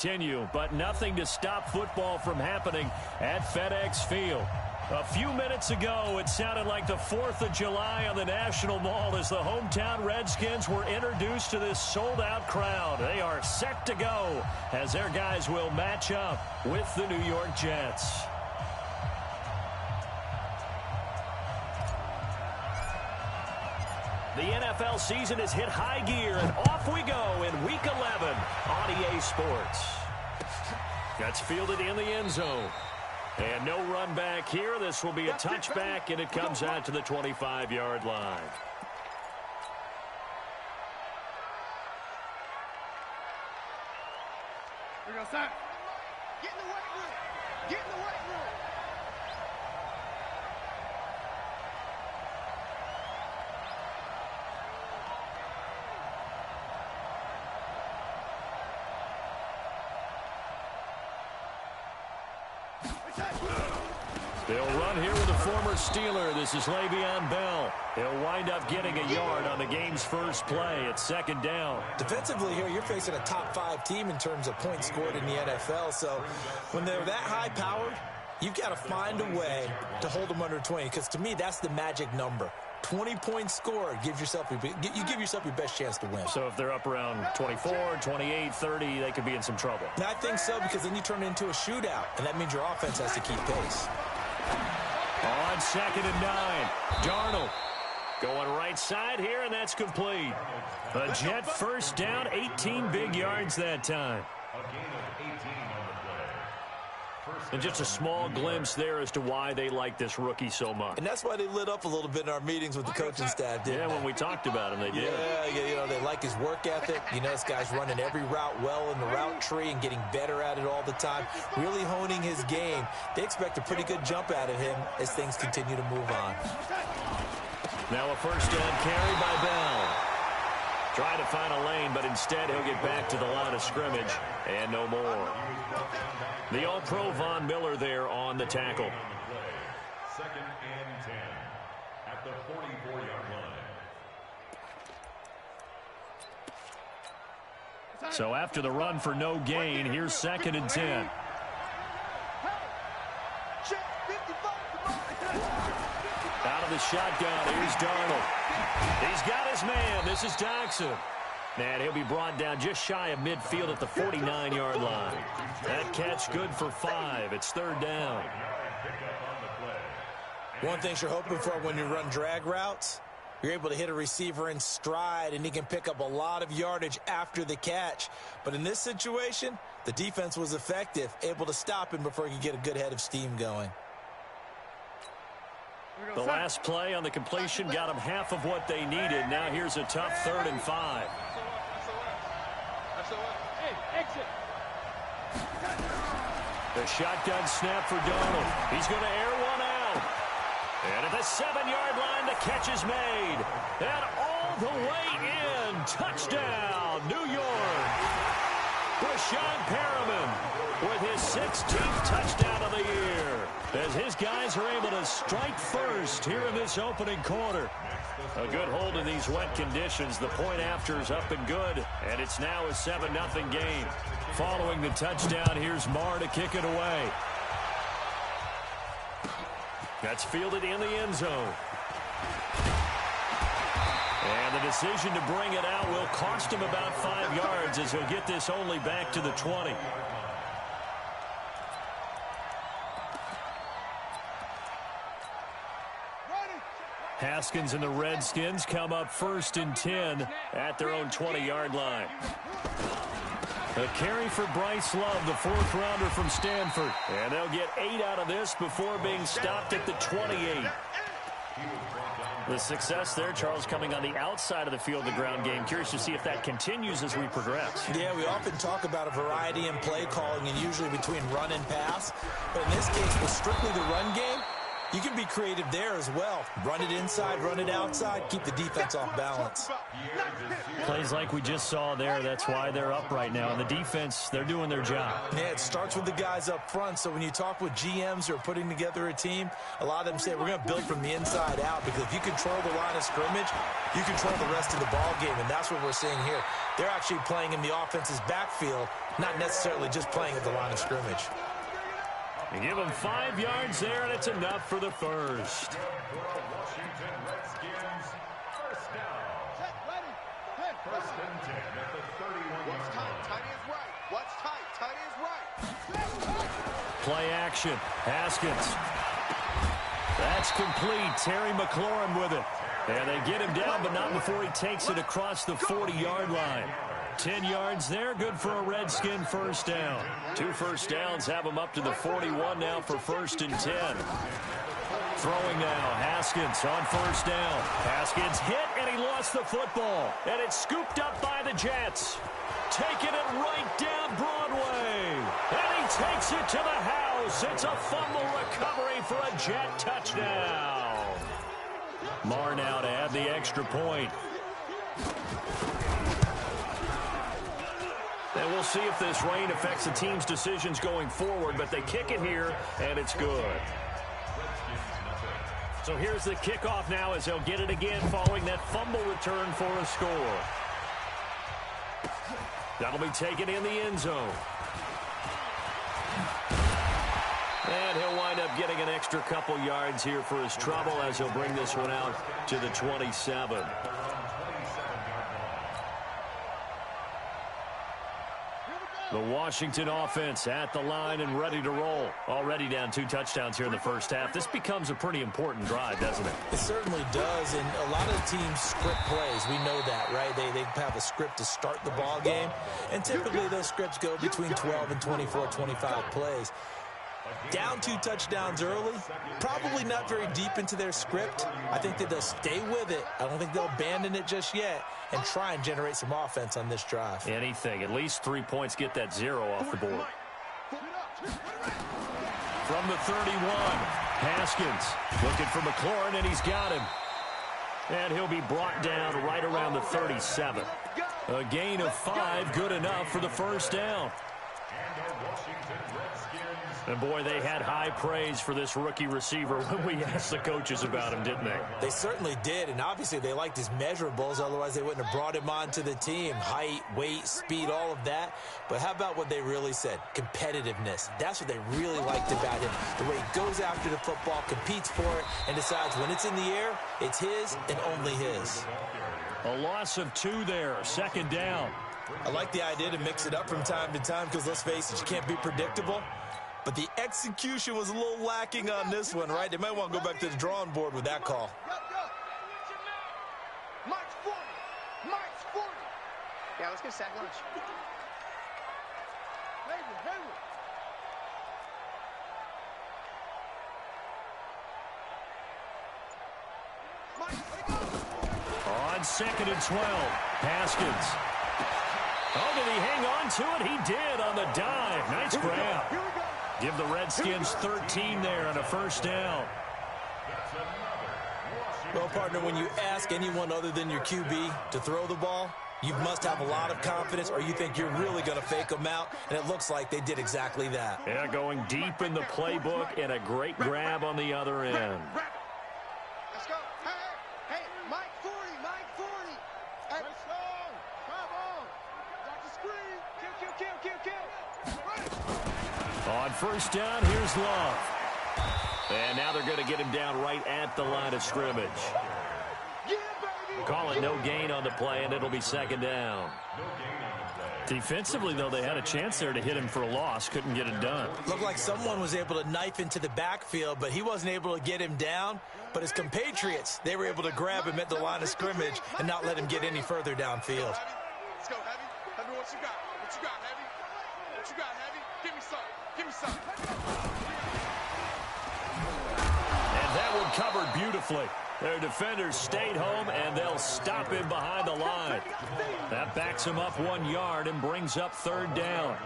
Continue, but nothing to stop football from happening at FedEx Field. A few minutes ago, it sounded like the 4th of July on the National Mall as the hometown Redskins were introduced to this sold-out crowd. They are set to go as their guys will match up with the New York Jets. The NFL season has hit high gear, and off we go in Week 11 on EA Sports. That's fielded in the end zone. And no run back here. This will be a touchback, and it comes out to the 25-yard line. Here we go, son. Get in the weight room. Get in the weight room. They'll run here with a former Steeler. This is Le'Veon Bell. He'll wind up getting a yard on the game's first play. It's second down. Defensively here, you're facing a top-5 team in terms of points scored in the NFL. So when they're that high-powered, you've got to find a way to hold them under 20. Because to me, that's the magic number. 20 points scored, you give yourself your best chance to win. So if they're up around 24, 28, 30, they could be in some trouble. And I think so, because then you turn it into a shootout, and that means your offense has to keep pace. On 2nd and 9, Darnold going right side here, and that's complete. A Jet first down, 18 big yards that time. And just a small glimpse there as to why they like this rookie so much. And that's why they lit up a little bit in our meetings with the coaching staff, didn't they? When we talked about him, they did. Yeah, you know, they like his work ethic. You know, this guy's running every route well in the route tree and getting better at it all the time, really honing his game. They expect a pretty good jump out of him as things continue to move on. Now a first down carry by Bell. Try to find a lane, but instead he'll get back to the line of scrimmage and no more. The All-Pro Von Miller there on the tackle. 2nd and 10 at the 44-yard line. So after the run for no gain, here's 2nd and 10. Out of the shotgun, here's Darnold. He's got his man. This is Doxson. And he'll be brought down just shy of midfield at the 49-yard line. That catch good for 5. It's 3rd down. One thing you're hoping for when you run drag routes, you're able to hit a receiver in stride, and he can pick up a lot of yardage after the catch. But in this situation, the defense was effective, able to stop him before he could get a good head of steam going. The last play on the completion got them half of what they needed. Now here's a tough 3rd and 5. The shotgun snap for Darnold. He's going to air one out. And at the 7-yard line, the catch is made. And all the way in. Touchdown, New York. Rashawn Perriman with his 16th touchdown of the year, as his guys are able to strike first here in this opening quarter. A good hold in these wet conditions. The point after is up and good, and it's now a 7-0 game. Following the touchdown, here's Marr to kick it away. That's fielded in the end zone. And the decision to bring it out will cost him about 5 yards, as he'll get this only back to the 20. Haskins and the Redskins come up 1st and 10 at their own 20-yard line. A carry for Bryce Love, the 4th-rounder from Stanford. And they'll get 8 out of this before being stopped at the 28. The success there, Charles, coming on the outside of the field, the ground game. Curious to see if that continues as we progress. Yeah, we often talk about a variety in play calling and usually between run and pass. But in this case, with strictly the run game, You can be creative there as well. Run it inside, run it outside, keep the defense off balance. Plays like we just saw there, that's why they're up right now. And the defense, they're doing their job. Yeah, it starts with the guys up front. So when you talk with GMs who are putting together a team, a lot of them say we're going to build from the inside out, because if you control the line of scrimmage, you control the rest of the ball game, and that's what we're seeing here. They're actually playing in the offense's backfield, not necessarily just playing at the line of scrimmage. You give them 5 yards there, and it's enough for the first. Washington Redskins, first down. First and 10 at the 31-yard line. What's tight? Tight is right. What's tight? Tight is right. Play action. Haskins. That's complete. Terry McLaurin with it. And they get him down, but not before he takes it across the 40-yard line. 10 yards there, good for a Redskin first down. 2 first downs have him up to the 41 now for first and 10. Throwing now, Haskins on first down. Haskins hit, and he lost the football. And it's scooped up by the Jets. Taking it right down Broadway. And he takes it to the house. It's a fumble recovery for a Jet touchdown. Marr now to add the extra point. And we'll see if this rain affects the team's decisions going forward, but they kick it here, and it's good. So here's the kickoff now as they'll get it again following that fumble return for a score. That'll be taken in the end zone. And he'll wind up getting an extra couple yards here for his trouble as he'll bring this one out to the 27. The Washington offense at the line and ready to roll. Already down 2 touchdowns here in the first half. This becomes a pretty important drive, doesn't it? It certainly does, and a lot of the teams script plays. We know that, right? They have a script to start the ball game, and typically those scripts go between 12 and 24, 25 plays. Down 2 touchdowns early, probably not very deep into their script. I think that they'll stay with it. I don't think they'll abandon it just yet and try and generate some offense on this drive. Anything. At least 3 points, get that 0 off the board. From the 31, Haskins looking for McLaurin, and he's got him. And he'll be brought down right around the 37. A gain of 5, good enough for the first down. And, boy, they had high praise for this rookie receiver when we asked the coaches about him, didn't they? They certainly did, and obviously they liked his measurables. Otherwise, they wouldn't have brought him onto the team. Height, weight, speed, all of that. But how about what they really said? Competitiveness. That's what they really liked about him. The way he goes after the football, competes for it, and decides when it's in the air, it's his and only his. A loss of 2 there, second down. I like the idea to mix it up from time to time because, let's face it, you can't be predictable. But the execution was a little lacking on this one, right? They might want to go back to the drawing board with that call. Mike's 40. Mike's 40. Yeah, let's get sack lunch. Hayward. On second and 12, Haskins. Oh, did he hang on to it? He did on the dive. Nice grab. Give the Redskins 13 there and a first down. Well, partner, when you ask anyone other than your QB to throw the ball, you must have a lot of confidence, or you think you're really going to fake them out, and it looks like they did exactly that. Yeah, going deep in the playbook and a great grab on the other end. Let's go. Hey, Mike 40, Mike 40. Hey. Come on. Got the screen. Kill. On first down, here's Love. And now they're going to get him down right at the line of scrimmage. Call it no gain on the play, and it'll be second down. Defensively, though, they had a chance there to hit him for a loss. Couldn't get it done. Looked like someone was able to knife into the backfield, but he wasn't able to get him down. But his compatriots, they were able to grab him at the line of scrimmage and not let him get any further downfield. Let's go, Heavy. Heavy, what you got? What you got, Heavy? What you got, Heavy? Give me some. Give me some. And that one covered beautifully. Their defenders stayed home, and they'll stop him behind the line. That backs him up 1 yard and brings up third down.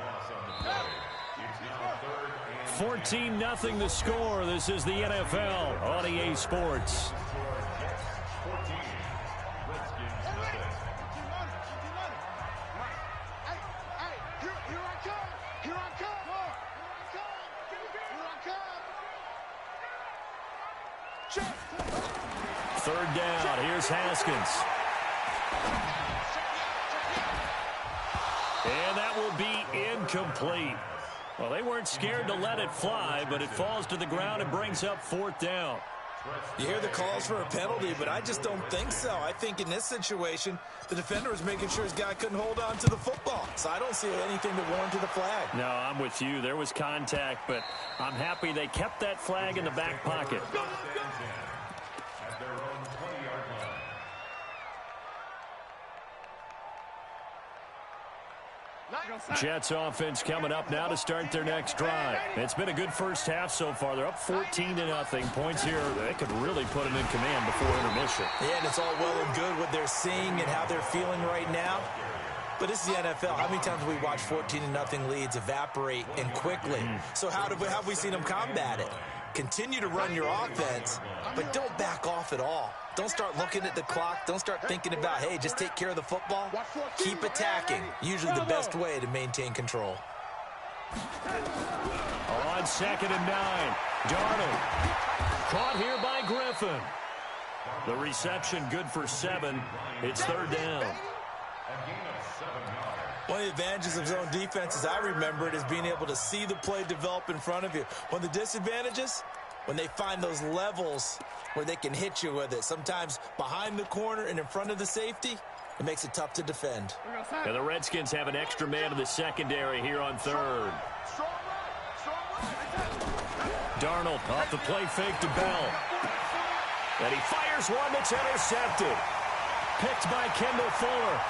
14-0 the score. This is the NFL on EA Sports. Third down. Here's Haskins. And that will be incomplete. Well, they weren't scared to let it fly, but it falls to the ground and brings up fourth down. You hear the calls for a penalty, but I just don't think so. I think in this situation, the defender was making sure his guy couldn't hold on to the football. So I don't see anything that warranted the flag. No, I'm with you. There was contact, but I'm happy they kept that flag in the back pocket. Jets offense coming up now to start their next drive. It's been a good first half so far. They're up 14-0. Points here, they could really put them in command before intermission. Yeah, and it's all well and good what they're seeing and how they're feeling right now. But this is the NFL. How many times have we watched 14-0 leads evaporate and quickly? So how have we seen them combat it? Continue to run your offense, but don't back off at all. Don't start looking at the clock. Don't start thinking about, hey, just take care of the football. Keep attacking. Usually the best way to maintain control. On 2nd and 9, Darnold. Caught here by Griffin. The reception good for 7. It's third down. One of the advantages of zone defense, as I remember it, is being able to see the play develop in front of you. One of the disadvantages, when they find those levels where they can hit you with it, sometimes behind the corner and in front of the safety, it makes it tough to defend. And the Redskins have an extra man in the secondary here on third. Darnold off the play fake to Bell. And he fires one that's intercepted. Picked by Kendall Fuller.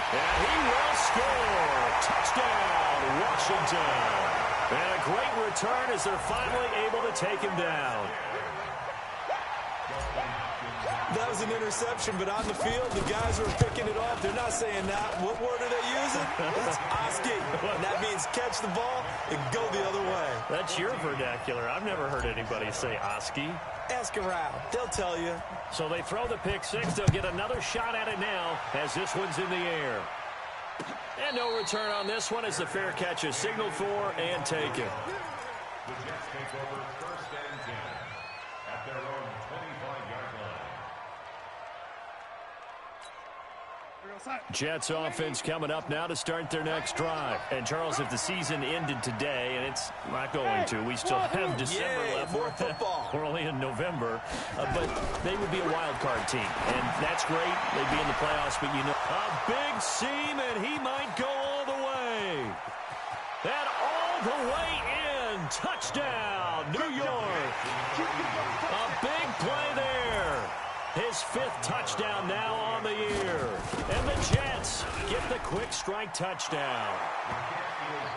And he will score. Touchdown, Washington. And a great return as they're finally able to take him down. That was an interception, but on the field, the guys who are picking it off, they're not saying that. What word are they using? It's Oski. And that means catch the ball and go the other way. That's your vernacular. I've never heard anybody say Oski. Ask around. They'll tell you. So they throw the pick six. They'll get another shot at it now as this one's in the air. And no return on this one as the fair catch is signaled for and taken. The Jets take over 1st and 10 at their own 25-yard line. Jets offense coming up now to start their next drive. And, Charles, if the season ended today, and it's not going to, we still have December left. More football. We're only in November. But they would be a wild card team. And that's great. They'd be in the playoffs, but you know. A big seam, and he might go all the way. And all the way in. Touchdown, New York. A big play there. His 5th touchdown now on the year. And the Jets get the quick strike touchdown.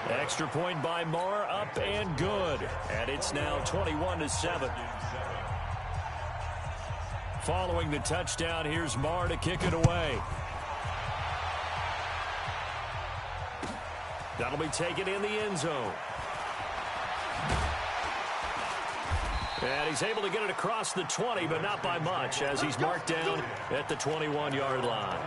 Extra point by Marr, up and good. And it's now 21-7. Following the touchdown, here's Marr to kick it away. That'll be taken in the end zone. And he's able to get it across the 20, but not by much, as he's marked down at the 21-yard line.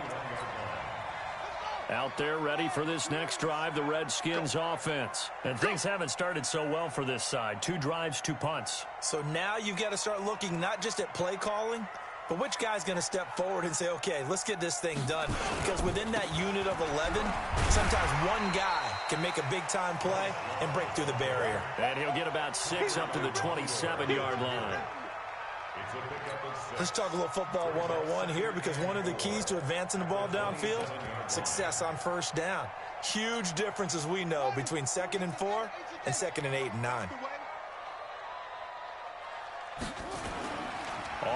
Out there ready for this next drive, the Redskins offense. And things haven't started so well for this side. 2 drives, 2 punts. So now you've got to start looking not just at play calling, but which guy's going to step forward and say, okay, let's get this thing done. Because within that unit of 11, sometimes one guy can make a big-time play and break through the barrier. And he'll get about 6 up to the 27-yard line. Let's talk a little football 101 here, because one of the keys to advancing the ball downfield, success on first down. Huge difference, as we know, between 2nd and 4 and 2nd and 8 and 9.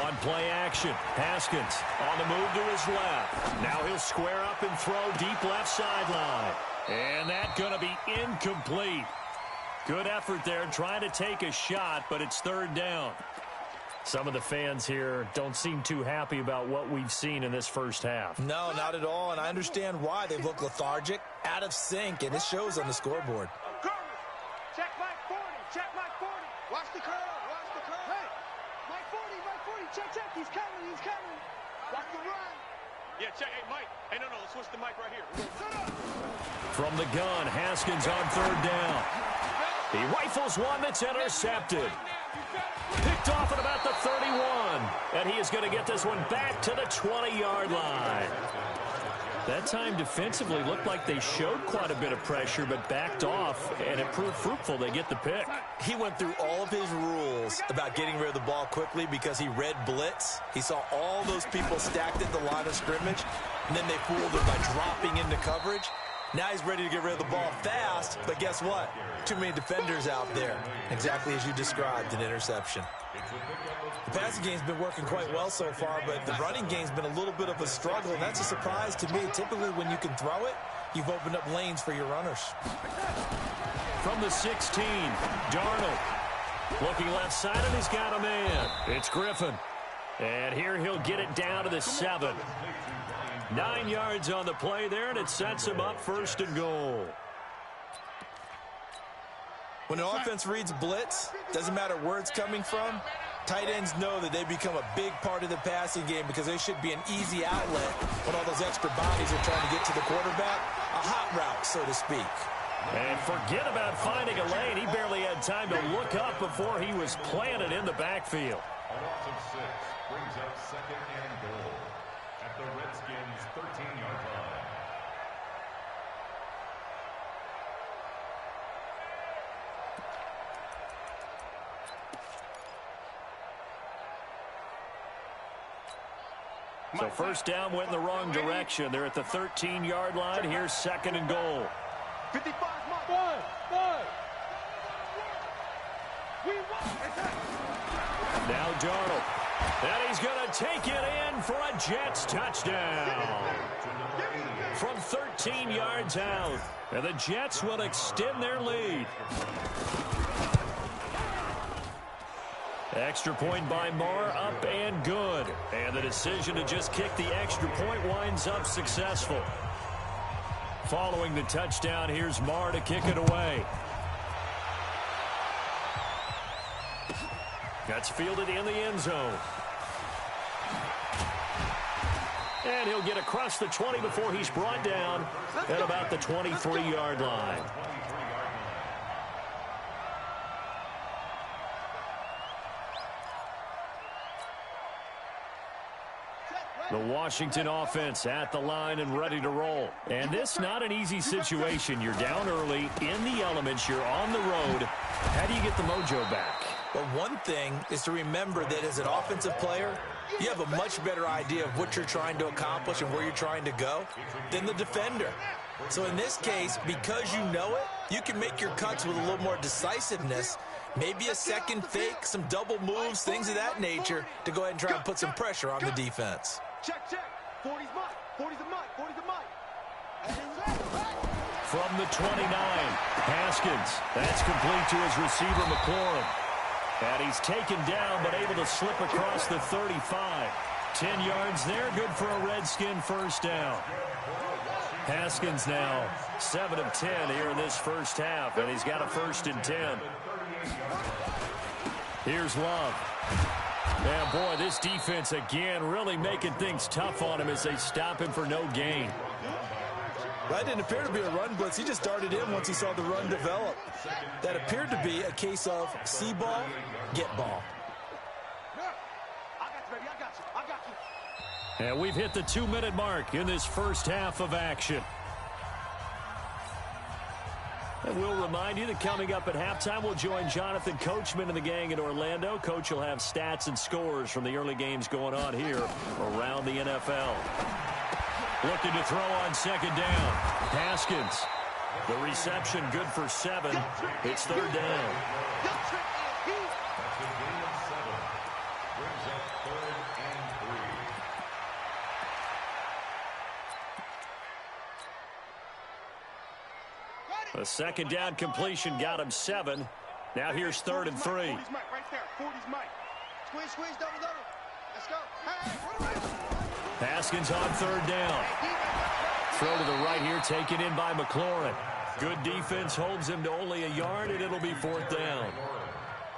On play action, Haskins on the move to his left. Now he'll square up and throw deep left sideline. And that's going to be incomplete. Good effort there trying to take a shot, but it's 3rd down. Some of the fans here don't seem too happy about what we've seen in this first half. No, not at all, and I understand why. They've looked lethargic, out of sync, and it shows on the scoreboard. Check, Mike. Check Mike 40. Watch the curl. Watch the curl. Hey, Mike 40. Check. He's coming. Watch the run. Yeah, check. Hey, Mike. Hey, no. Let's switch the mic right here. Set up. From the gun, Haskins on third down. He rifles one that's intercepted. Picked off at about the 31. And he is going to get this one back to the 20-yard line. That time defensively looked like they showed quite a bit of pressure but backed off, and it proved fruitful. They get the pick. He went through all of his rules about getting rid of the ball quickly because he read blitz. He saw all those people stacked at the line of scrimmage, and then they fooled him by dropping into coverage. Now he's ready to get rid of the ball fast, but guess what? Too many defenders out there. Exactly as you described, an interception. The passing game's been working quite well so far, but the running game's been a little bit of a struggle, and that's a surprise to me. Typically, when you can throw it, you've opened up lanes for your runners. From the 16, Darnold. Looking left side, and he's got a man. It's Griffin. And here he'll get it down to the 7. 9 yards on the play there, and it sets him up 1st and goal. When an offense reads blitz, doesn't matter where it's coming from, tight ends know that they become a big part of the passing game because they should be an easy outlet when all those extra bodies are trying to get to the quarterback. A hot route, so to speak. And forget about finding a lane. He barely had time to look up before he was planted in the backfield. A loss of 6 brings up 2nd and goal at the Redskins' 13-yard line. So first down went in the wrong direction. They're at the 13-yard line. Here's 2nd and goal. 55, Mike. Now Darnold. And he's going to take it in for a Jets touchdown. From 13 yards out. And the Jets will extend their lead. Extra point by Marr, up and good. And the decision to just kick the extra point winds up successful. Following the touchdown, here's Marr to kick it away. That's fielded in the end zone. And he'll get across the 20 before he's brought down at about the 23-yard line. The Washington offense at the line and ready to roll. And this not an easy situation. You're down early, in the elements, you're on the road. How do you get the mojo back? Well, one thing is to remember that as an offensive player, you have a much better idea of what you're trying to accomplish and where you're trying to go than the defender. So in this case, because you know it, you can make your cuts with a little more decisiveness, maybe a second fake, some double moves, things of that nature, to go ahead and try and put some pressure on the defense. Check. 40's Mike. 40's a Mike. 40's a Mike. From the 29, Haskins. That's complete to his receiver, McLaurin. And he's taken down, but able to slip across the 35. 10 yards there, good for a Redskin first down. Haskins now 7 of 10 here in this first half, and he's got a 1st and 10. Here's Love. Yeah, boy, this defense again really making things tough on him as they stop him for no gain. That didn't appear to be a run blitz. He just darted in once he saw the run develop. That appeared to be a case of see ball, get ball. I got you. And we've hit the 2-minute mark in this first half of action. And we'll remind you that coming up at halftime, we'll join Jonathan Coachman and the gang in Orlando. Coach will have stats and scores from the early games going on here around the NFL. Looking to throw on 2nd down. Haskins. The reception good for 7. It's 3rd down. That's a gain of 7. Brings up 3rd and 3. A 2nd down completion got him 7. Now here's 3rd and 3. 40's Mike right there. 40's Mike. Squeeze, double. Let's go. Haskins on 3rd down. Throw to the right here, taken in by McLaurin. Good defense holds him to only a yard, and it'll be 4th down.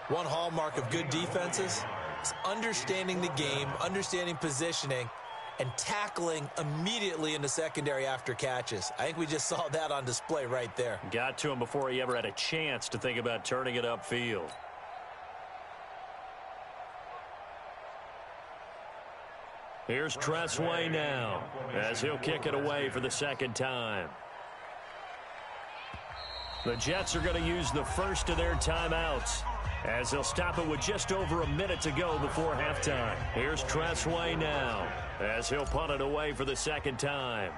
One hallmark of good defenses is understanding the game, understanding positioning, and tackling immediately in the secondary after catches. I think we just saw that on display right there. Got to him before he ever had a chance to think about turning it upfield. Here's Tressway now as he'll kick it away for the 2nd time. The Jets are going to use the first of their timeouts as they'll stop it with just over a minute to go before halftime. Here's Tressway now as he'll punt it away for the 2nd time.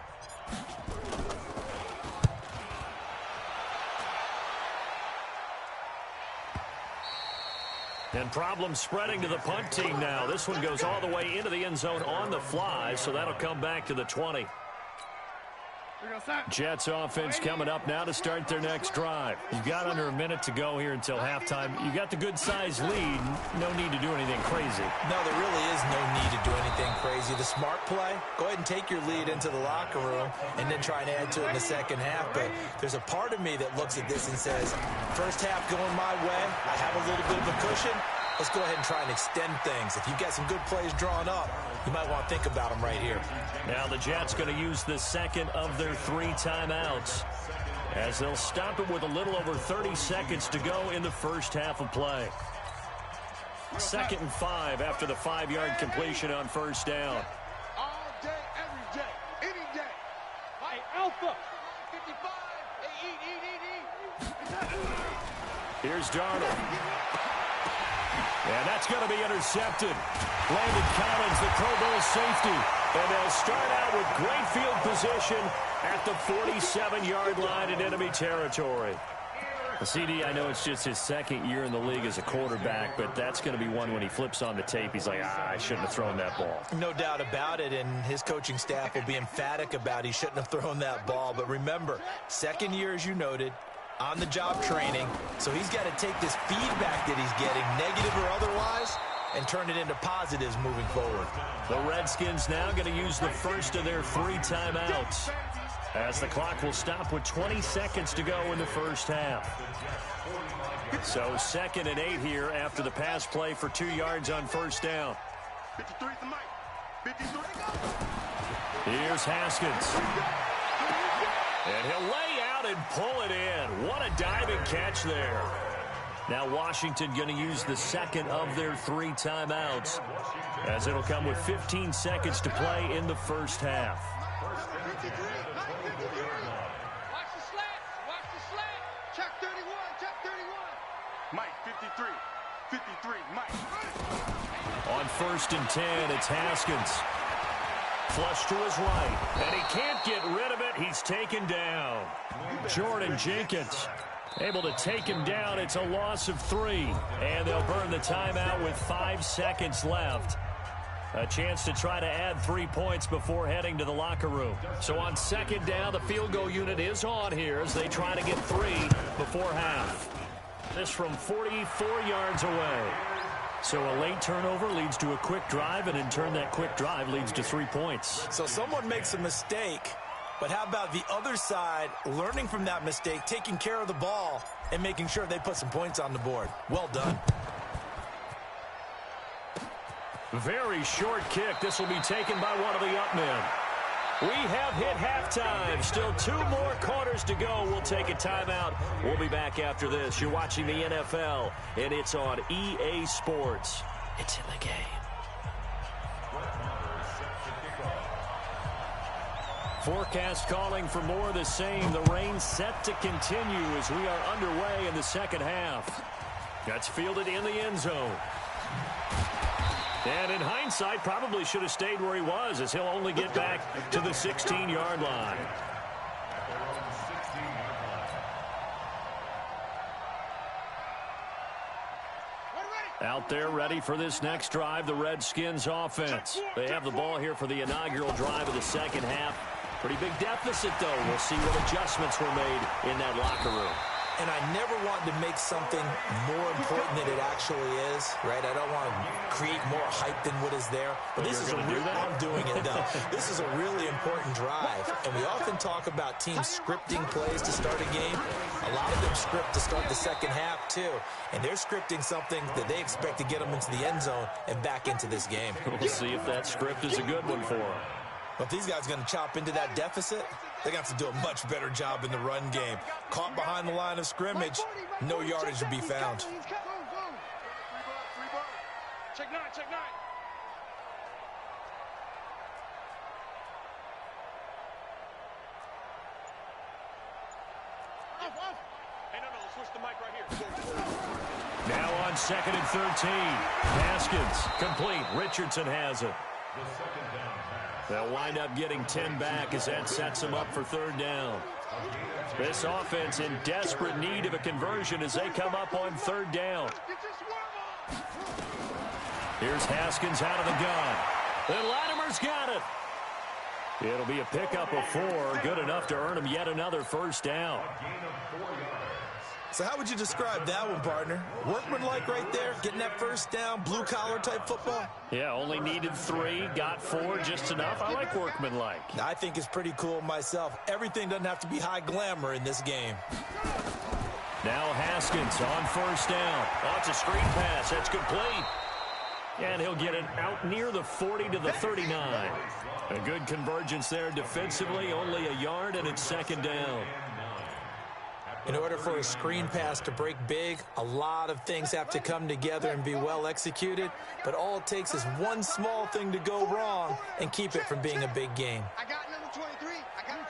And problems spreading to the punt team now. This one goes all the way into the end zone on the fly, so that'll come back to the 20. Jets offense coming up now to start their next drive. You've got under a minute to go here until halftime. You got the good-sized lead. No need to do anything crazy. No, there really is no need to do anything crazy. The smart play, go ahead and take your lead into the locker room and then try and add to it in the second half. But there's a part of me that looks at this and says, first half going my way, I have a little bit of a cushion. Let's go ahead and try and extend things. If you've got some good plays drawn up, you might want to think about them right here. Now the Jets going to use the 2nd of their 3 timeouts as they'll stop it with a little over 30 seconds to go in the first half of play. 2nd and 5 after the 5-yard completion on first down. All day, every day, any day. Hey, Alpha. 55. Hey, eat. Here's Darnold. And that's going to be intercepted. Landon Collins, the Pro Bowl safety. And they'll start out with great field position at the 47-yard line in enemy territory. CD, I know it's just his 2nd year in the league as a quarterback, but that's going to be one when he flips on the tape. He's like, I shouldn't have thrown that ball. No doubt about it, and his coaching staff will be emphatic about he shouldn't have thrown that ball. But remember, 2nd year, as you noted, on-the-job training, so he's got to take this feedback that he's getting, negative or otherwise, and turn it into positives moving forward. The Redskins now going to use the first of their 3 timeouts as the clock will stop with 20 seconds to go in the first half. So 2nd and 8 here after the pass play for 2 yards on first down. 53 is the mic. 53. Here's Haskins. And he'll lay out and pull it in. What a diving catch there. Now Washington going to use the 2nd of their 3 timeouts as it'll come with 15 seconds to play in the first half. 53. Watch the slant. Watch the slant. Check 31. Check 31. Mike, 53. 53. Mike. On 1st and 10, it's Haskins. Flush to his right, and he can't get rid of it. He's taken down. Jordan Jenkins able to take him down. It's a loss of 3, and they'll burn the timeout with 5 seconds left. A chance to try to add 3 points before heading to the locker room. So on 2nd down, the field goal unit is on here as they try to get 3 before half. This from 44 yards away. So a late turnover leads to a quick drive, and in turn that quick drive leads to 3 points. So someone makes a mistake, but how about the other side learning from that mistake, taking care of the ball, and making sure they put some points on the board? Well done. Very short kick. This will be taken by one of the up men. We have hit halftime. Still 2 more quarters to go. We'll take a timeout. We'll be back after this. You're watching the NFL, and it's on EA Sports. It's in the game. Forecast calling for more of the same. The rain set to continue as we are underway in the second half. That's fielded in the end zone. And in hindsight, probably should have stayed where he was, as he'll only get back to the 16-yard line. Out there ready for this next drive, the Redskins offense. They have the ball here for the inaugural drive of the second half. Pretty big deficit, though. We'll see what adjustments were made in that locker room. and I never want to make something more important than it actually is, right? I don't want to create more hype than what is there. But this is I'm doing it, though. This is a really important drive, and we often talk about teams scripting plays to start a game. A lot of them script to start the second half, too, and they're scripting something that they expect to get them into the end zone and back into this game. We'll see if that script is a good one for them. But if these guys are going to chop into that deficit, they're going to have to do a much better job in the run game. Caught behind the line of scrimmage, no yardage to be found. Check nine, check nine. Hey, no, switch the mic right here. Now on 2nd and 13. Haskins, complete. Richardson has it. They'll wind up getting 10 back as that sets them up for 3rd down. This offense in desperate need of a conversion as they come up on 3rd down. Here's Haskins out of the gun. And Latimer's got it. It'll be a pickup of 4, good enough to earn him yet another 1st down. So how would you describe that one, partner? Workmanlike right there, getting that 1st down, blue-collar type football? Yeah, only needed 3, got 4, just enough. I like workmanlike. I think it's pretty cool myself. Everything doesn't have to be high glamour in this game. Now Haskins on 1st down. Oh, it's a screen pass. That's complete. And he'll get it out near the 40 to the 39. A good convergence there defensively, only a yard, and it's 2nd down. In order for a screen pass to break big, a lot of things have to come together and be well executed. But all it takes is one small thing to go wrong and keep it from being a big game. I got number 23. I got it.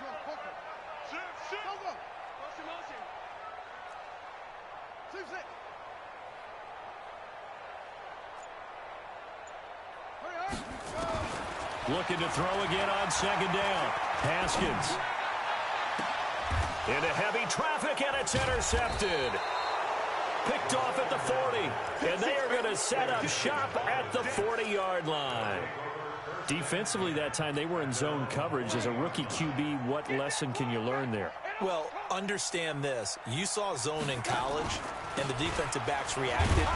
Shoot. Go. Motion. Looking to throw again on 2nd down. Haskins. Into heavy traffic, and it's intercepted. Picked off at the 40, and they are going to set up shop at the 40-yard line. Defensively that time, they were in zone coverage. As a rookie QB, what lesson can you learn there? Well, understand this. You saw zone in college, and the defensive backs reacted,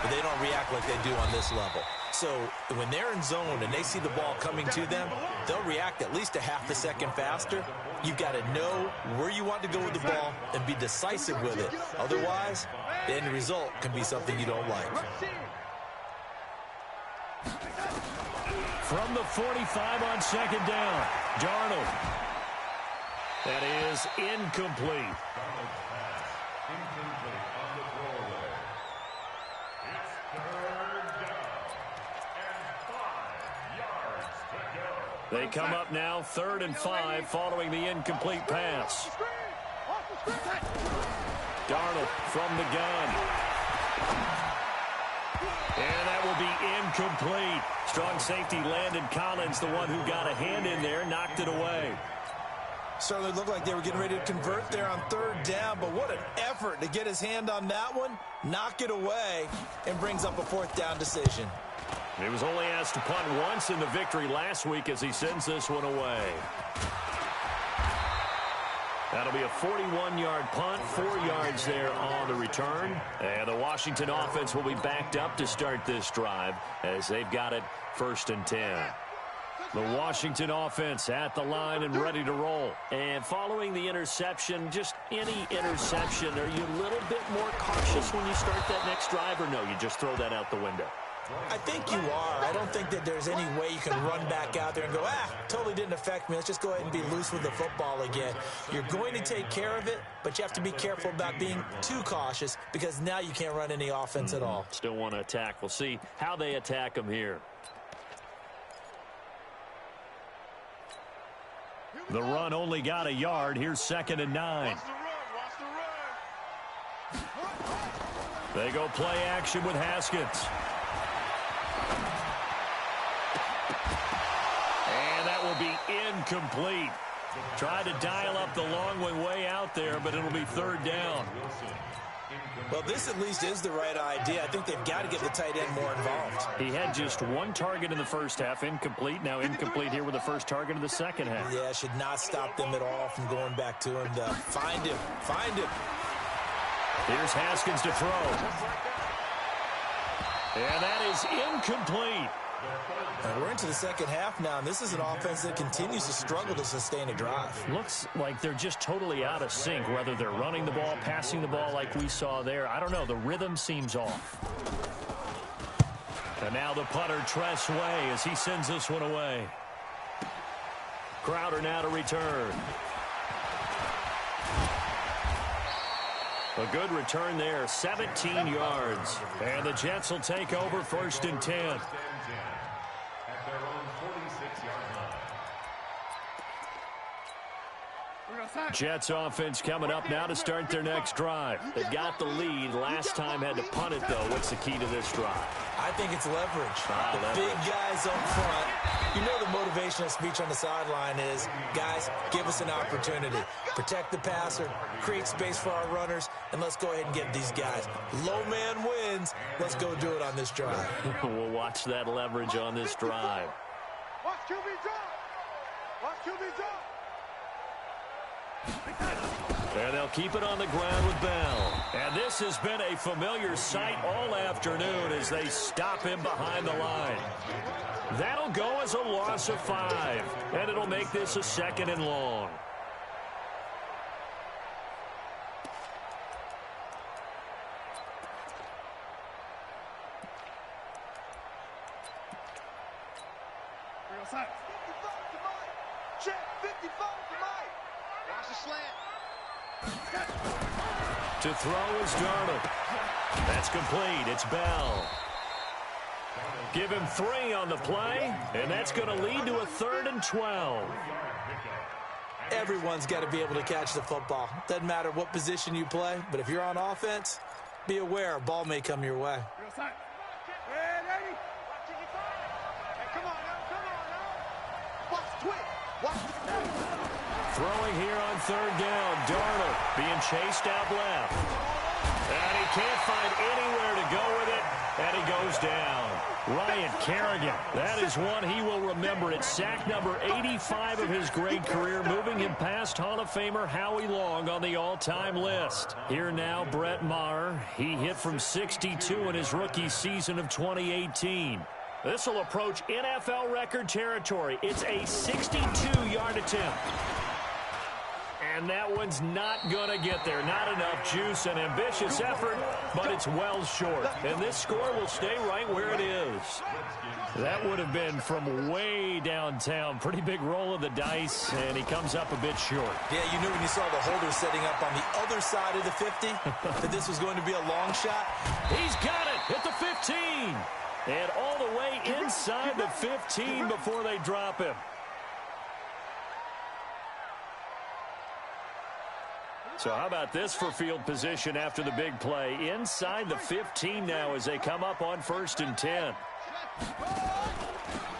but they don't react like they do on this level. So when they're in zone and they see the ball coming to them, they'll react at least a half a second faster. You've got to know where you want to go with the ball and be decisive with it. Otherwise, the end result can be something you don't like. From the 45 on 2nd down, Darnold. That is incomplete. They come up now 3rd and 5 following the incomplete pass. Darnold from the gun. And that will be incomplete. Strong safety Landon Collins, the one who got a hand in there, knocked it away. Certainly looked like they were getting ready to convert there on 3rd down, but what an effort to get his hand on that one, knock it away, and brings up a 4th down decision. He was only asked to punt once in the victory last week as he sends this one away. That'll be a 41-yard punt, 4 yards there on the return. And the Washington offense will be backed up to start this drive as they've got it 1st and 10. The Washington offense at the line and ready to roll. And following the interception, just any interception, are you a little bit more cautious when you start that next drive, or no, you just throw that out the window? I think you are. I don't think that there's any way you can run back out there and go, totally didn't affect me. Let's just go ahead and be loose with the football again. You're going to take care of it, but you have to be careful about being too cautious because now you can't run any offense at all. Still want to attack. We'll see how they attack them here. The run only got a yard. Here's 2nd and 9. Watch the run. They go play action with Haskins. And that will be incomplete. Try to dial up the long way out there, but it'll be 3rd down. Well, this at least is the right idea. I think they've got to get the tight end more involved. He had just 1 target in the first half, incomplete. Now incomplete here with the first target of the second half. Yeah, should not stop them at all from going back to him. Find him. Here's Haskins to throw. And that is incomplete. And we're into the second half now, and this is an offense that continues to struggle to sustain a drive. Looks like they're just totally out of sync, whether they're running the ball, passing the ball like we saw there. I don't know. The rhythm seems off. And now the punter, Tress Way, as he sends this one away. Crowder now to return. A good return there, 17 yards. And the Jets will take over 1st and 10. At their own 46-yard line. Jets offense coming up now to start their next drive. They've got the lead. Last time had to punt it, though. What's the key to this drive? I think it's leverage. The big guys up front. You know the motivational speech on the sideline is, guys, give us an opportunity. Protect the passer, create space for our runners, and let's go ahead and get these guys. Low man wins. Let's go do it on this drive. We'll watch that leverage on this drive. Watch QB drop. Watch QB drop. And they'll keep it on the ground with Bell. And this has been a familiar sight all afternoon as they stop him behind the line. That'll go as a loss of 5. And it'll make this a 2nd and long. Check 55 to Mike. Watch the slant. To throw is Darnold. That's complete. It's Bell. Give him 3 on the play, and that's going to lead to a 3rd and 12. Everyone's got to be able to catch the football. Doesn't matter what position you play, but if you're on offense, be aware a ball may come your way. Throwing here on 3rd down. Darnold being chased out left. And he can't find anywhere to go with it, and he goes down. Ryan Kerrigan, that is one he will remember. It's sack number 85 of his great career, moving him past Hall of Famer Howie Long on the all-time list. Here now, Brett Maher. He hit from 62 in his rookie season of 2018. This will approach NFL record territory. It's a 62-yard attempt. And that one's not going to get there. Not enough juice, an ambitious effort, but it's well short. And this score will stay right where it is. That would have been from way downtown. Pretty big roll of the dice, and he comes up a bit short. Yeah, you knew when you saw the holder setting up on the other side of the 50 that this was going to be a long shot. He's got it at the 15. And all the way inside the 15 before they drop him. So how about this for field position after the big play? Inside the 15 now as they come up on 1st and 10.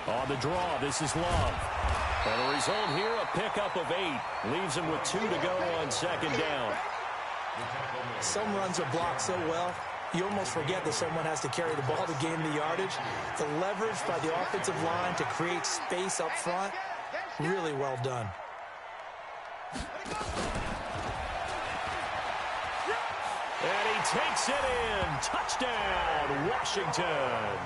On the draw, this is Love. And the result here, a pickup of 8. Leaves him with 2 to go on 2nd down. Some runs are blocked so well, you almost forget that someone has to carry the ball to gain the yardage. The leverage by the offensive line to create space up front, really well done. And he takes it in. Touchdown, Washington.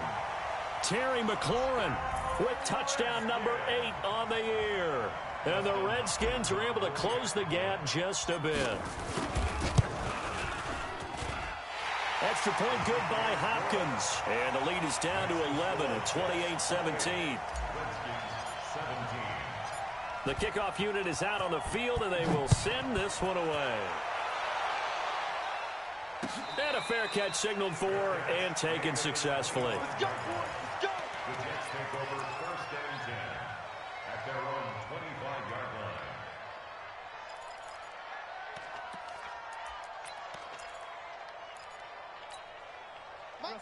Terry McLaurin with touchdown number 8 on the year. And the Redskins are able to close the gap just a bit. Extra point good by Hopkins. And the lead is down to 11 at 28-17. The kickoff unit is out on the field, and they will send this one away. And a fair catch signaled for and taken successfully. Let's go, boys. Let's go. The Jets take over 1st and 10 at their own 25-yard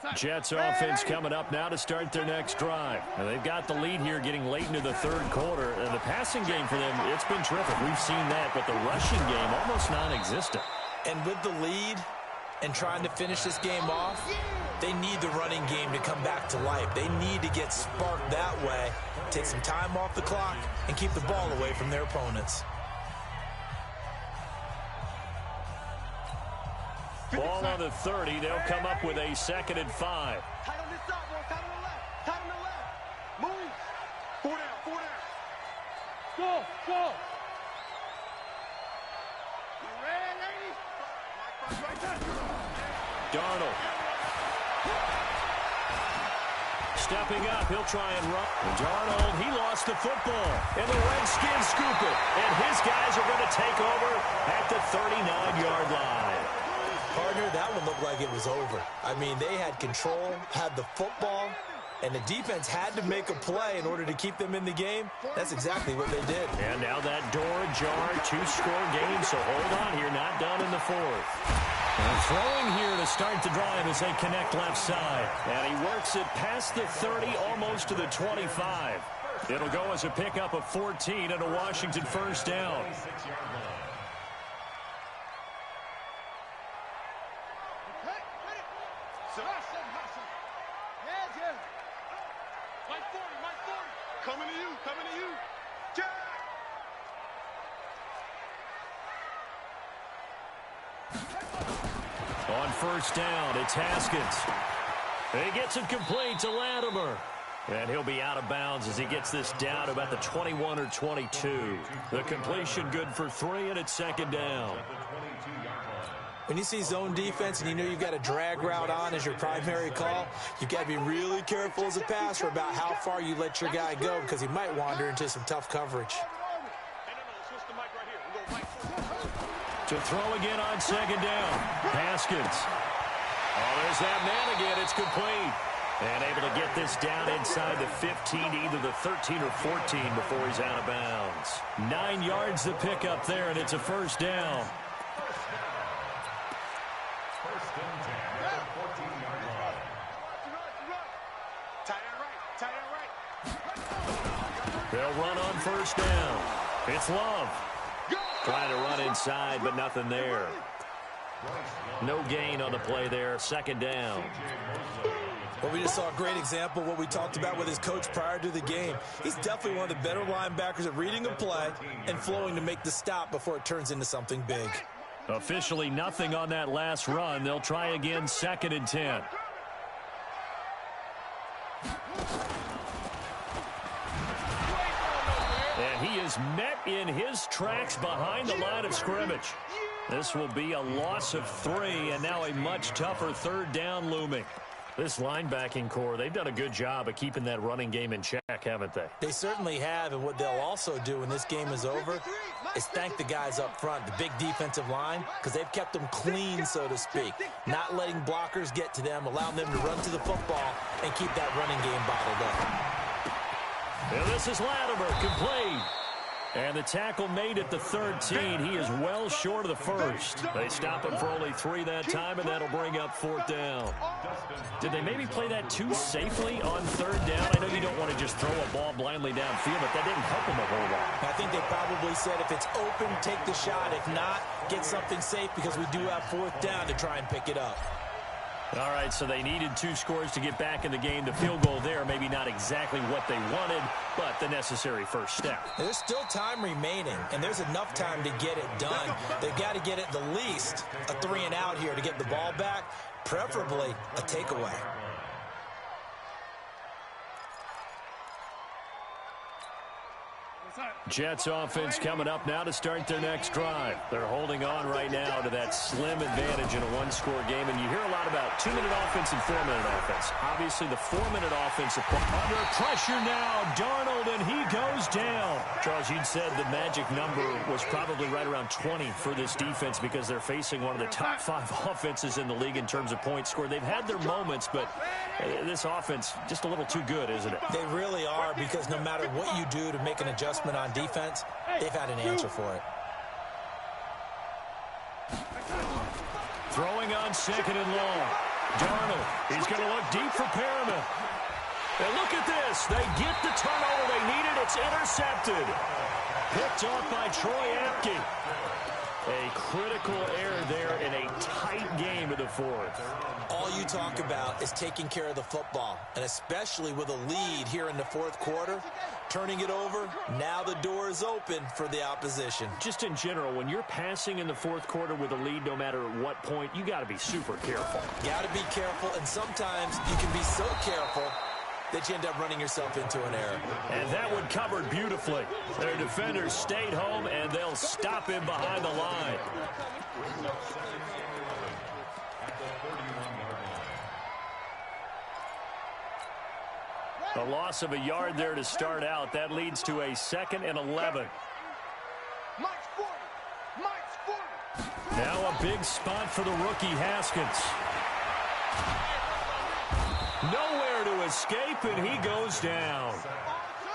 line. Jets offense coming up now to start their next drive. And they've got the lead here getting late into the 3rd quarter. And the passing game for them, it's been terrific. We've seen that, but the rushing game almost non-existent. And with the lead and trying to finish this game off, they need the running game to come back to life. They need to get sparked that way, take some time off the clock, and keep the ball away from their opponents. Ball on the 30. They'll come up with a 2nd and 5. Tight on this side, boy. Tight on the left. Tight on the left. Move. 4 down. 4 down. Go. Go. You ready, ladies? Right there. Darnold. Stepping up, he'll try and run. Darnold, he lost the football. And the Redskins scoop it. And his guys are going to take over at the 39-yard line. Partner, that one looked like it was over. I mean, they had control, had the football, and the defense had to make a play in order to keep them in the game. That's exactly what they did. And now that door ajar, 2-score game, so hold on here, not done in the 4th. And throwing here to start the drive as they connect left side. And he works it past the 30, almost to the 25. It'll go as a pickup of 14 and a Washington first down. Coming to you. Coming to you. Jack. On first down, it's Haskins. He gets it complete to Latimer. And he'll be out of bounds as he gets this down to about the 21 or 22. The completion good for 3, and it's 2nd down. When you see zone defense and you know you've got a drag route on as your primary call, you've got to be really careful as a passer about how far you let your guy go because he might wander into some tough coverage. To throw again on 2nd down. Haskins. Oh, there's that man again. It's complete. And able to get this down inside the 15, either the 13 or 14 before he's out of bounds. 9 yards to pick up there, and it's a first down. First and 10 at the 14-yard line. Tight end right. They'll run on first down. It's Love. Trying to run inside, but nothing there. No gain on the play there. 2nd down. Well, we just saw a great example of what we talked about with his coach prior to the game. He's definitely one of the better linebackers at reading a play and flowing to make the stop before it turns into something big. Officially nothing on that last run. They'll try again, 2nd and 10. And he is met in his tracks behind the line of scrimmage. This will be a loss of 3, and now a much tougher 3rd down looming. This linebacking core, they've done a good job of keeping that running game in check, haven't they? They certainly have, and what they'll also do when this game is over is thank the guys up front, the big defensive line, because they've kept them clean, so to speak, not letting blockers get to them, allowing them to run to the football and keep that running game bottled up. And this is Latimer, complete. And the tackle made at the 13. He is well short of the first. They stop him for only 3 that time, and that'll bring up 4th down. Did they maybe play that too safely on 3rd down? I know you don't want to just throw a ball blindly downfield, but that didn't help him a whole lot. I think they probably said if it's open, take the shot. If not, get something safe because we do have 4th down to try and pick it up. All right, so they needed 2 scores to get back in the game. The field goal there, maybe not exactly what they wanted, but the necessary first step. There's still time remaining, and there's enough time to get it done. They've got to get at the least a 3-and-out here to get the ball back, preferably a takeaway. Jets offense coming up now to start their next drive. They're holding on right now to that slim advantage in a 1-score game, and you hear a lot about 2-minute offense and 4-minute offense. Obviously, the 4-minute offense under pressure now. Darnold, and he goes down. Charles, you'd said the magic number was probably right around 20 for this defense because they're facing one of the top 5 offenses in the league in terms of points scored. They've had their moments, but this offense just a little too good, isn't it? They really are, because no matter what you do to make an adjustment on defense, they've had an answer for it. Throwing on 2nd and long. Darnold, he's going to look deep for Perriman. And look at this. They get the turnover they needed. It's intercepted. Picked off by Troy Apke. A critical error there in a tight game in the fourth. All you talk about is taking care of the football, and especially with a lead here in the fourth quarter, turning it over, now the door is open for the opposition. Just in general, when you're passing in the fourth quarter with a lead, no matter at what point, you got to be super careful. Got to be careful, and sometimes you can be so careful that you end up running yourself into an error. And that one covered beautifully. Their defenders stayed home, and they'll stop him behind the line. A loss of a yard there to start out. That leads to a 2nd and 11. Now a big spot for the rookie Haskins. Nowhere to escape, and he goes down.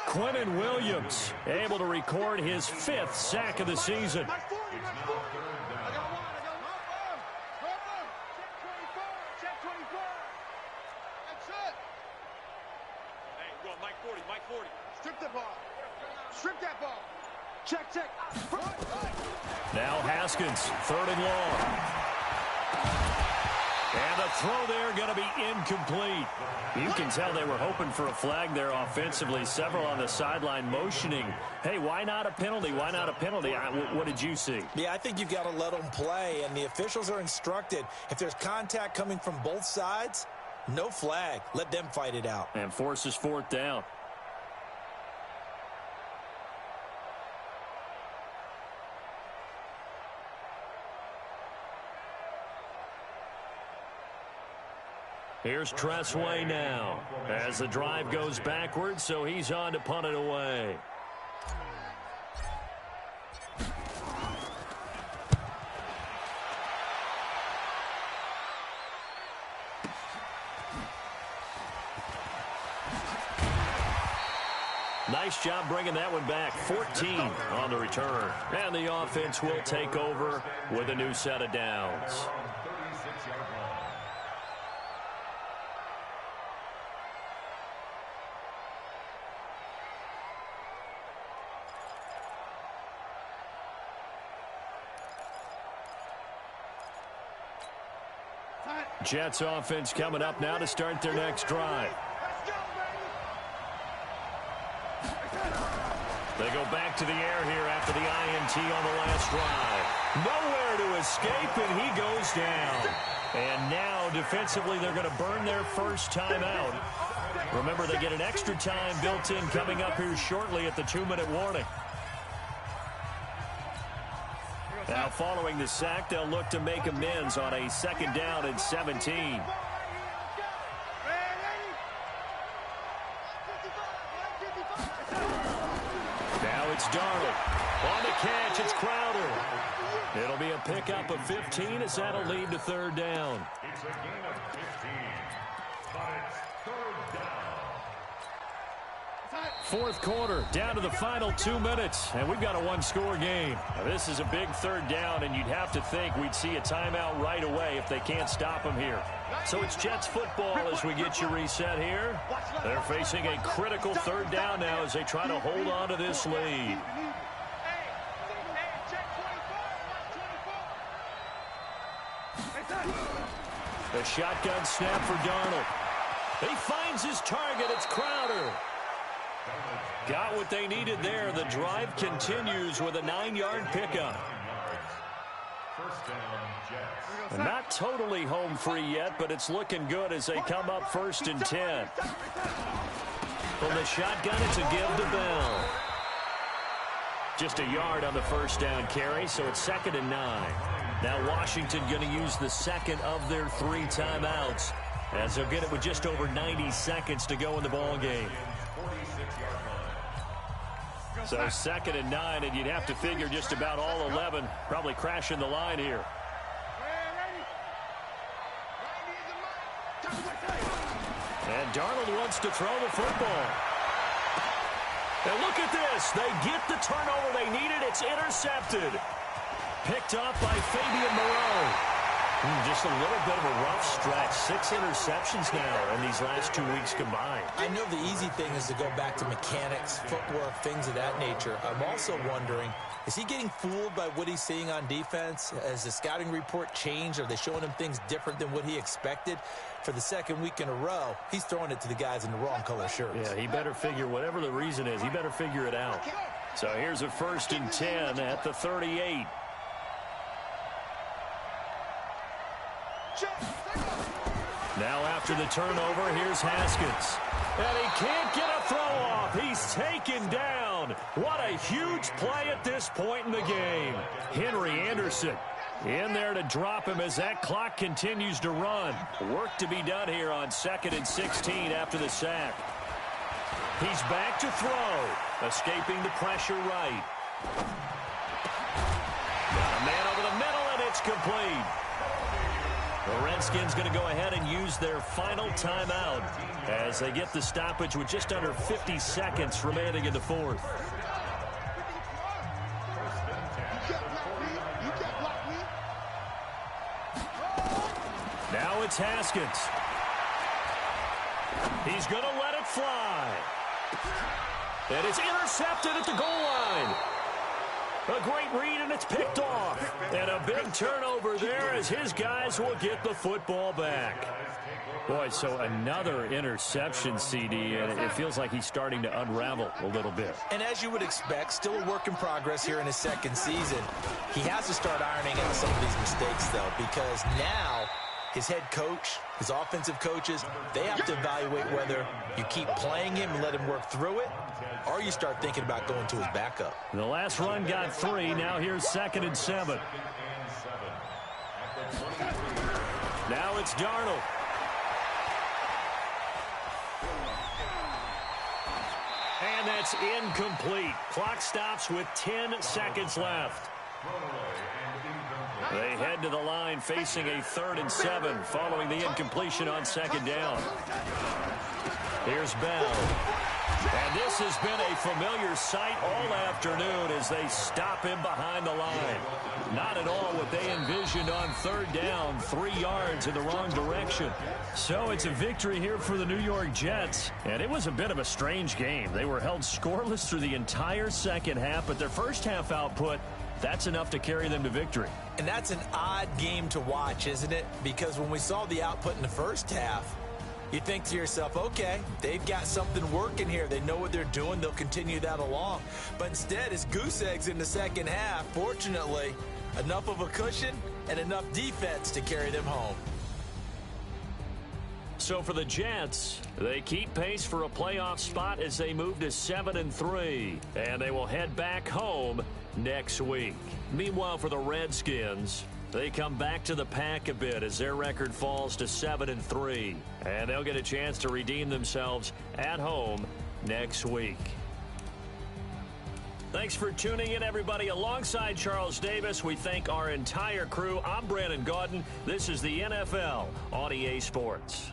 Quentin Williams able to record his 5th sack of the season. Now Haskins, 3rd and long. And the throw there going to be incomplete. You can tell they were hoping for a flag there offensively. Several on the sideline motioning. Hey, why not a penalty? Why not a penalty? What did you see? Yeah, I think you've got to let them play, and the officials are instructed. If there's contact coming from both sides, no flag. Let them fight it out. And forces 4th down. Here's Tressway now as the drive goes backwards, so he's on to punt it away. Nice job bringing that one back. 14 on the return. And the offense will take over with a new set of downs. Jets offense coming up now to start their next drive. They go back to the air here after the INT on the last drive. Nowhere to escape, and he goes down. And now, defensively, they're going to burn their first time out. Remember, they get an extra time built in coming up here shortly at the 2-minute warning. Now, following the sack, they'll look to make amends on a 2nd down and 17. Now it's Darnold. On the catch, it's Crowder. It'll be a pickup of 15 as that'll lead to 3rd down. It's a gain of 15, but it's 3rd down. 4th quarter, down to the final 2 minutes, and we've got a 1-score game. Now, this is a big 3rd down, and you'd have to think we'd see a timeout right away if they can't stop them here. So it's Jets football as we get you reset here. They're facing a critical 3rd down now as they try to hold on to this lead. The shotgun snap for Darnold. He finds his target. It's Crowder. Got what they needed there. The drive continues with a 9-yard pickup. Not totally home free yet, but it's looking good as they come up 1st and 10. From the shotgun, it's a give to Bell. Just a yard on the 1st down carry, so it's 2nd and 9. Now Washington going to use the 2nd of their 3 timeouts as they'll get it with just over 90 seconds to go in the ball game. So 2nd and 9, and you'd have to figure just about all 11 probably crashing the line here. And Darnold wants to throw the football. And look at this. They get the turnover they needed. It's intercepted. Picked up by Fabian Moreau. Just a little bit of a rough stretch. 6 interceptions now in these last 2 weeks combined. I know the easy thing is to go back to mechanics, footwork, things of that nature. I'm also wondering, is he getting fooled by what he's seeing on defense? Has the scouting report changed? Are they showing him things different than what he expected? For the second week in a row, he's throwing it to the guys in the wrong color shirts. Yeah, he better figure, whatever the reason is, he better figure it out. So here's a 1st and 10 at the 38. Now after the turnover, here's Haskins. And he can't get a throw off. He's taken down. What a huge play at this point in the game. Henry Anderson in there to drop him as that clock continues to run. Work to be done here on 2nd and 16 after the sack. He's back to throw. Escaping the pressure right. Got a man over the middle, and it's complete. The Redskins going to go ahead and use their final timeout as they get the stoppage with just under 50 seconds remaining in the 4th. Now it's Haskins. He's going to let it fly. And it's intercepted at the goal line. A great read, and it's picked off. And a big turnover there as his guys will get the football back. Boy, so another interception, CD, and it feels like he's starting to unravel a little bit. And as you would expect, still a work in progress here in his 2nd season. He has to start ironing out some of these mistakes, though, because now his head coach, his offensive coaches, they have to evaluate whether you keep playing him and let him work through it, or you start thinking about going to his backup. The last run got 3. Now here's 2nd and 7. Now it's Darnold. And that's incomplete. Clock stops with 10 seconds left. They head to the line facing a 3rd and 7 following the incompletion on 2nd down. Here's Bell. And this has been a familiar sight all afternoon as they stop him behind the line. Not at all what they envisioned on 3rd down, 3 yards in the wrong direction. So it's a victory here for the New York Jets. And it was a bit of a strange game. They were held scoreless through the entire 2nd half, but their first half output, that's enough to carry them to victory. And that's an odd game to watch, isn't it? Because when we saw the output in the first half, you think to yourself, okay, they've got something working here. They know what they're doing. They'll continue that along. But instead, it's goose eggs in the 2nd half. Fortunately, enough of a cushion and enough defense to carry them home. So for the Jets, they keep pace for a playoff spot as they move to 7-3. And they will head back home next week. Meanwhile, for the Redskins, they come back to the pack a bit as their record falls to 7-3. And they'll get a chance to redeem themselves at home next week. Thanks for tuning in, everybody. Alongside Charles Davis, we thank our entire crew. I'm Brandon Gaudin. This is the NFL on EA Sports.